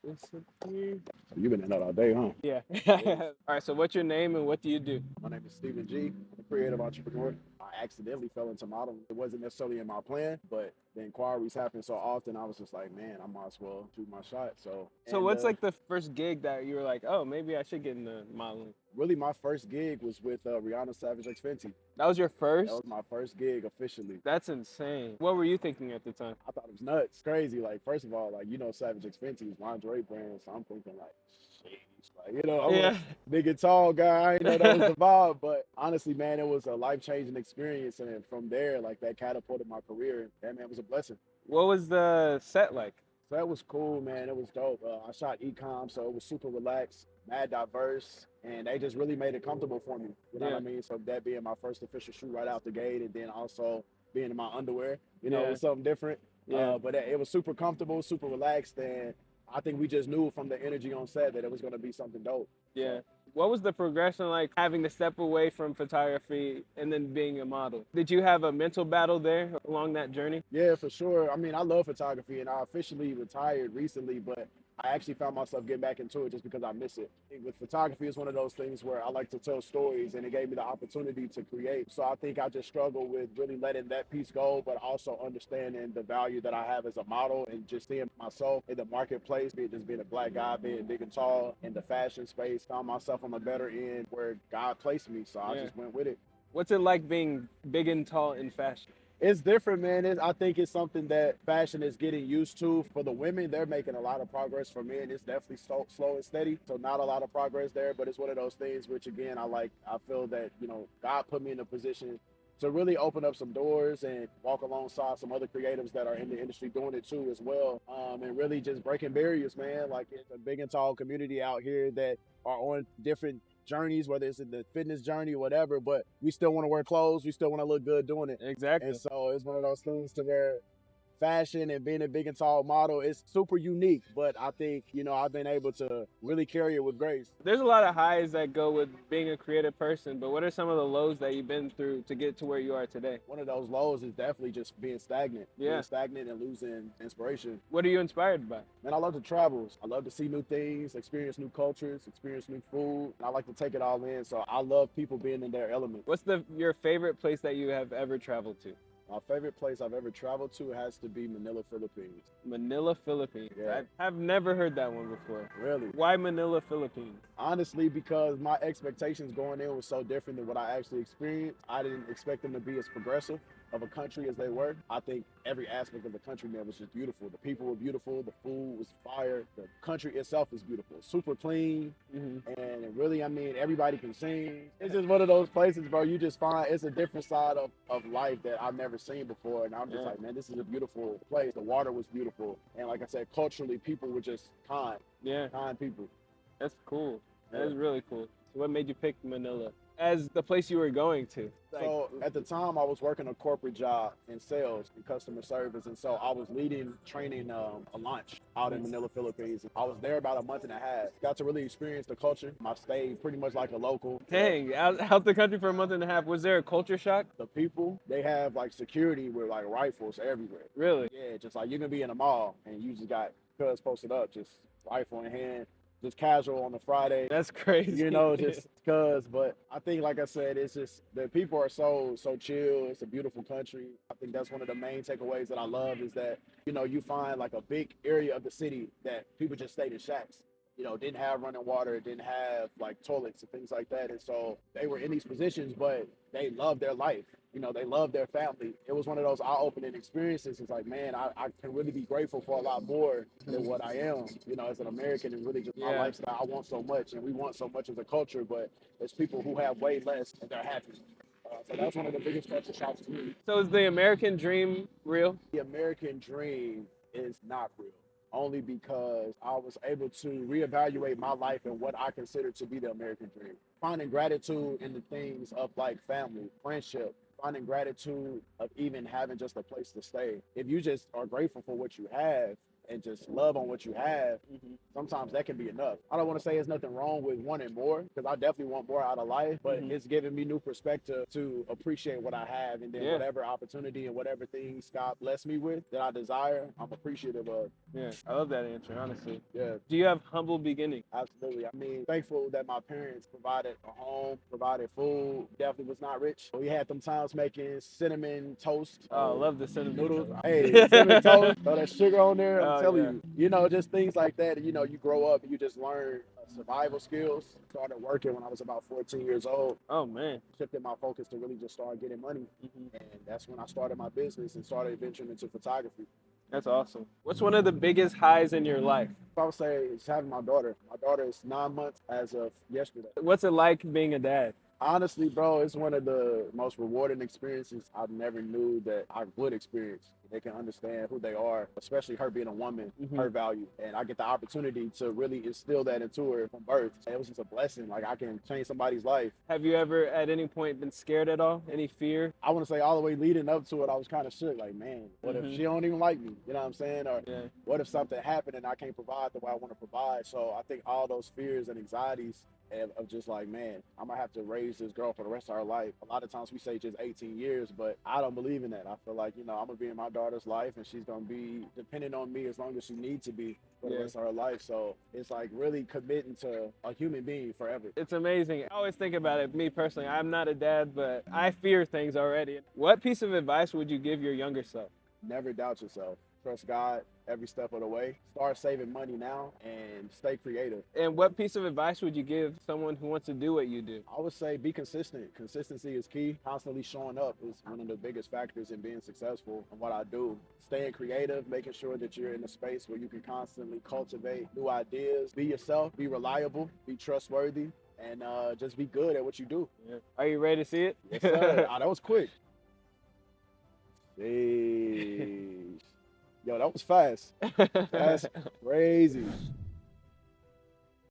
Recipe. You've been in that all day, huh? Yeah. Yes. All right. So, what's your name and what do you do? My name is Stephen G. I'm a creative entrepreneur. I accidentally fell into modeling. It wasn't necessarily in my plan, but the inquiries happen so often. I was just like, man, I might as well shoot my shot. So, So, and what's like the first gig that you were like, oh, maybe I should get into modeling? really, my first gig was with Rihanna Savage X Fenty. That was your That was first? my first gig officially. That's insane. What were you thinking at the time? I thought it was nuts, crazy. Like, first of all, like Savage X Fenty is lingerie brand, so I'm thinking like, sheesh, like I'm a Yeah. big and tall guy. That was the vibe. But honestly, man, it was a life changing experience, and from there, like that catapulted my career. And that man was a blessing. What was the set like? So that was cool, man. It was dope. I shot ecom, so it was super relaxed, mad diverse, and they just really made it comfortable for me. You know what Yeah. I mean? So that being my first official shoot right out the gate, and then also being in my underwear, it Yeah. was something different. Yeah. But it was super comfortable, super relaxed, and I think we just knew from the energy on set that it was going to be something dope. Yeah. So What was the progression like having to step away from photography and then being a model? Did you have a mental battle there along that journey? yeah, for sure. I mean, I love photography, and I officially retired recently, but I actually found myself getting back into it just because I miss it. I think with photography, it's one of those things where I like to tell stories, and it gave me the opportunity to create. So I think I just struggle with really letting that piece go, but also understanding the value that I have as a model and just seeing myself in the marketplace, be it just being a black guy, being big and tall in the fashion space. Found myself on the better end where God placed me, so I Yeah. just went with it. What's it like being big and tall in fashion? It's different, man. I think it's something that fashion is getting used to. For the women, they're making a lot of progress. For men, it's definitely slow and steady. So not a lot of progress there, but it's one of those things which, again, I like. I feel that God put me in a position to really open up some doors and walk alongside some other creatives that are in the industry doing it too as well, and really just breaking barriers, man. Like it's a big and tall community out here that are on different journeys, whether it's in the fitness journey or whatever, but we still want to wear clothes. We still want to look good doing it. And Exactly. so it's one of those things to where fashion and being a big and tall model is super unique. But I think, I've been able to really carry it with grace. There's a lot of highs that go with being a creative person, but what are some of the lows that you've been through to get to where you are today? One of those lows is definitely just being stagnant. Yeah. Being stagnant and losing inspiration. What are you inspired by? Man, I love to travel. I love to see new things, experience new cultures, experience new food. I like to take it all in. So I love people being in their element. What's your favorite place that you have ever traveled to? My favorite place I've ever traveled to has to be Manila, Philippines. Manila, Philippines. Yeah. I've never heard that one before. Really? Why Manila, Philippines? Honestly, because my expectations going in was so different than what I actually experienced. I didn't expect them to be as progressive of a country as they were. I think every aspect of the country, man, was just beautiful. The people were beautiful. The food was fire. The country itself is beautiful. Super clean. And really, I mean, everybody can sing. It's just one of those places, bro. You just find it's a different side of life that I've never seen before. And I'm just like, man, this is a beautiful place. The water was beautiful. And like I said, culturally, people were just kind. Yeah. Kind people. That's cool. That is Yeah. really cool. So what made you pick Manila as the place you were going to? So at the time, I was working a corporate job in sales and customer service, and so I was leading training a launch out in Manila, Philippines. I was there about a month and a half. Got to really experience the culture. I stayed pretty much like a local. Dang, out the country for a month and a half. Was there a culture shock? The people, they have like security with like rifles everywhere. Really? Yeah, just like you can be in a mall and you just got cuz posted up, just rifle in hand, just casual on a Friday. That's crazy. Just cuz. But I think, like I said, it's just the people are so chill. It's a beautiful country. I think that's one of the main takeaways that I love is that you find like a big area of the city that people just stayed in shacks. Didn't have running water, didn't have like toilets and things like that. And so they were in these positions, but they loved their life. They loved their family. It was one of those eye-opening experiences. It's like, man, I can really be grateful for a lot more than what I am, as an American, and really just my Yeah. lifestyle. I want so much, and we want so much as a culture, but there's people who have way less and they're happy. So that's one of the biggest culture shocks for me. So is the American dream real? The American dream is not real. Only because I was able to reevaluate my life and what I consider to be the American dream. Finding gratitude in the things of like family, friendship, finding gratitude of even having just a place to stay. If you just are grateful for what you have and just love on what you have, Mhm. sometimes that can be enough. I don't want to say there's nothing wrong with wanting more, because I definitely want more out of life, but Mhm. it's giving me new perspective to appreciate what I have, and then Yeah. whatever opportunity and whatever things God bless me with that I desire, I'm appreciative of. Yeah. I love that answer, honestly. Yeah. Do you have humble beginnings? Absolutely. I mean, thankful that my parents provided a home, provided food. Definitely was not rich. We had them times making cinnamon toast, Oh, I love the cinnamon noodles. toast. Hey, cinnamon toast, throw that sugar on there. I'm Oh telling yeah. you, just things like that. You grow up and you just learn survival skills. Started working when I was about 14 years old. Oh man. Shifted my focus to really just start getting money. Mhm. And that's when I started my business and started venturing into photography. That's awesome. What's one of the biggest highs in your life? I would say it's having my daughter. My daughter is 9 months as of yesterday. What's it like being a dad? Honestly, bro, it's one of the most rewarding experiences I've never knew that I would experience. They can understand who they are, especially her being a woman, her Mhm. value. And I get the opportunity to really instill that into her from birth. It was just a blessing. Like, I can change somebody's life. Have you ever at any point been scared at all? Any fear? I want to say all the way leading up to it, I was kind of shook. Like, man, what if Mhm. she don't even like me? You know what I'm saying? Or Yeah. what if something happened and I can't provide the way I want to provide? So I think all those fears and anxieties of just like, man, I'm gonna have to raise this girl for the rest of her life. A lot of times we say just 18 years, but I don't believe in that. I feel like, I'm gonna be in my daughter's life and she's gonna be dependent on me as long as she needs to be for the Yeah. rest of her life. So it's like really committing to a human being forever. It's amazing. I always think about it, me personally, I'm not a dad, but I fear things already. What piece of advice would you give your younger self? Never doubt yourself. Trust God every step of the way. Start saving money now and stay creative. And what piece of advice would you give someone who wants to do what you do? I would say be consistent. Consistency is key. Constantly showing up is one of the biggest factors in being successful in what I do. Staying creative, making sure that you're in a space where you can constantly cultivate new ideas. Be yourself, be reliable, be trustworthy, and just be good at what you do. Yeah. Are you ready to see it? Yes, sir. That was quick. Sheesh. Yo, that was fast. That's crazy.